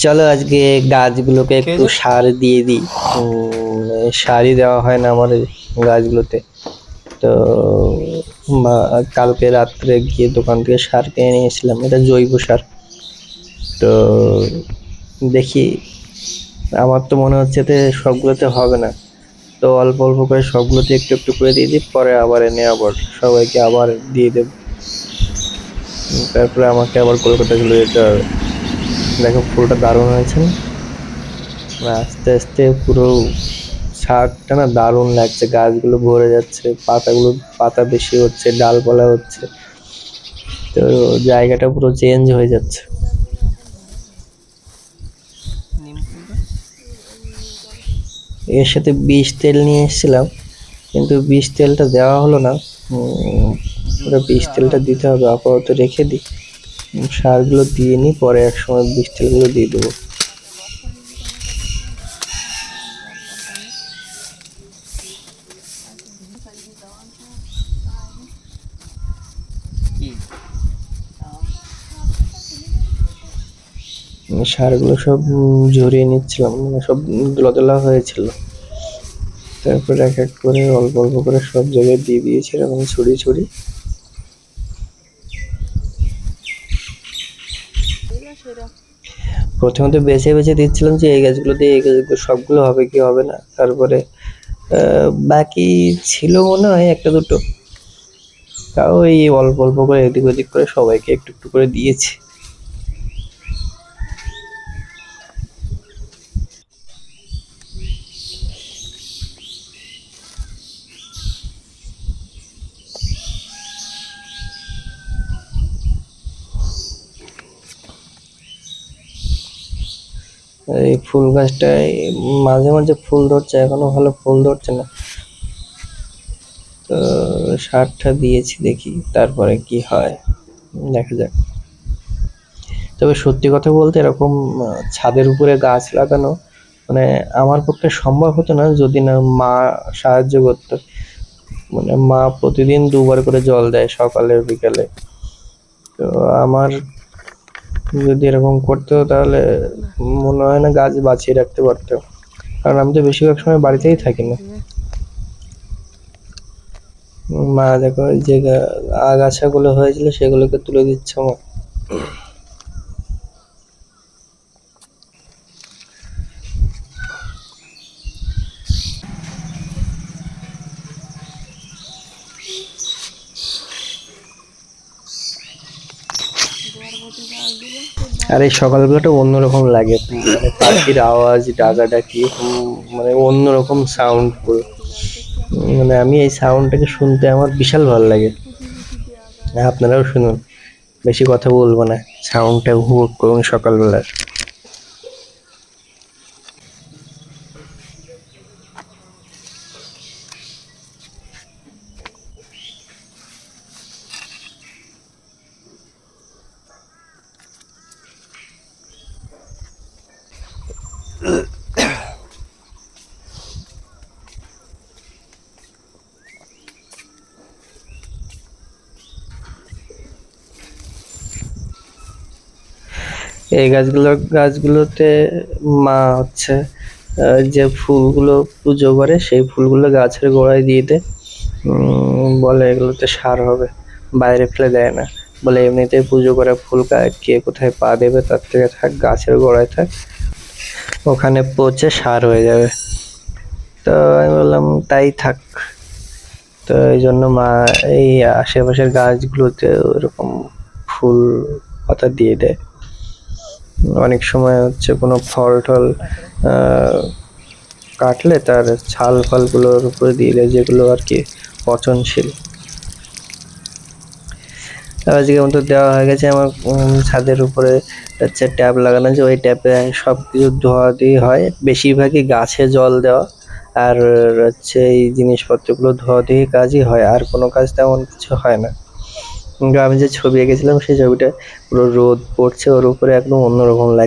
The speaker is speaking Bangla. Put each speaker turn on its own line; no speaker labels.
চলো আজকে গাছগুলোকে একটু সার দিয়ে দিই। সারই দেওয়া হয় না আমার এই গাছগুলোতে। তো কালকে রাত্রে গিয়ে দোকান থেকে সার কিনে নিয়ে এসেছিলাম, এটা জৈব সার। তো দেখি, আমার তো মনে হচ্ছে যে সবগুলোতে হবে না, তো অল্প অল্প করে সবগুলোতে একটু একটু করে দিয়ে দিই, পরে আবার এনে আবার সবাইকে আবার দিয়ে দেব। তারপরে আমাকে আবার কলকাতা চলে যেতে হবে। দেখো ফুলটা দারুণ হয়েছে না? আস্তে আস্তে পুরো শাকটা না দারুণ লাগছে, গাছগুলো ভরে যাচ্ছে, পাতা বেশি হচ্ছে, ডালপালা হচ্ছে, তো জায়গাটা পুরো চেঞ্জ হয়ে যাচ্ছে। এর সাথে বিষ তেল নিয়ে এসেছিলাম, কিন্তু বিষ তেলটা দেওয়া হলো না। ওটা বিষ তেলটা দিতে হবে, আপাতত রেখে দিই। সারগুলো দিয়ে নিই, পরে একসময় বিষ তেলগুলো দিয়ে দেবো। সারগুলো সব ঝরিয়ে নিচ্ছিলাম, মানে সব দোলা হয়েছিল। তারপরে এক এক করে অল্প অল্প করে সব জায়গায় দিয়ে দিয়েছি, এরকম ছড়িয়ে ছড়িয়ে। প্রথমে তো বেছে বেছে দিচ্ছিলাম যে এই গাছগুলো দিয়ে এই গাছগুলো সবগুলো হবে কি হবে না। তারপরে বাকি ছিল মনে হয় একটা দুটো, তাও এই অল্প অল্প করে এদিক ওদিক করে সবাইকে একটু একটু করে দিয়েছি। এই ফুল গাছটায় মাঝে মাঝে ফুল ধরছে, এখনো ভালো ফুল ধরছে না, তো সারটা দিয়েছি, দেখি তারপরে কি হয়, দেখা যাক। তবে সত্যি কথা বলতে এরকম ছাদের উপরে গাছ লাগানো মানে আমার পক্ষে সম্ভব হতো না যদি না মা সাহায্য করতো। মানে মা প্রতিদিন 2 বার করে জল দেয়, সকালে বিকালে। তো আমার যদি এরকম করতো তাহলে মনে হয় না গাছ বাঁচিয়ে রাখতে পারতাম, কারণ আমি তো বেশিরভাগ সময় বাড়িতেই থাকি না। মা দেখো যে আগাছাগুলো হয়েছিল সেগুলোকে তুলে দিচ্ছে মা। আর এই সকালবেলাটা অন্যরকম লাগে, মানে পাখির আওয়াজ, ডাকাডাকি, মানে অন্যরকম সাউন্ড পুরো। মানে আমি এই সাউন্ডটাকে শুনতে আমার বিশাল ভালো লাগে। আপনারাও শুনুন, বেশি কথা বলবো না, সাউন্ডটা উপভোগ করুন সকালবেলার। এই গাছগুলোতে মা হচ্ছে যে ফুলগুলো পুজো করে সেই ফুলগুলো গাছের গোড়ায় দিয়ে দেয়। বলে এগুলোতে সার হবে, বাইরে ফেলে দেয় না, বলে এমনিতেই পুজো করা ফুল কে কোথায় পা দেবে, তার থেকে থাক গাছের গোড়ায় থাক, ওখানে পচে সার হয়ে যাবে। তো আমি বললাম তাই থাক। তো এই জন্য মা এই আশেপাশের গাছগুলোতে ওরকম ফুল পাতা দিয়ে দেয়। অনেক সময় হচ্ছে কোনো ফল টল কাটলে তার ছাল ফালগুলোর উপরে দিয়ে দেয়, যেগুলো আর কি পচনশীল। আজকের মতো দেওয়া হয়ে গেছে। আমার ছাদের উপরে হচ্ছে ট্যাপ লাগানো আছে, ওই ট্যাপে সব কিছু ধোয়াধুয়ি হয়, বেশিরভাগই গাছে জল দেওয়া আর হচ্ছে এই জিনিসপত্রগুলো ধোয়াধুয়ি কাজই হয়, আর কোনো কাজ তেমন কিছু হয় না। আমি যে ছবি এঁকেছিলাম সেই ছবিটা পুরো রোদ পড়ছে ওর উপরে, একদম অন্যরকম লাগছে।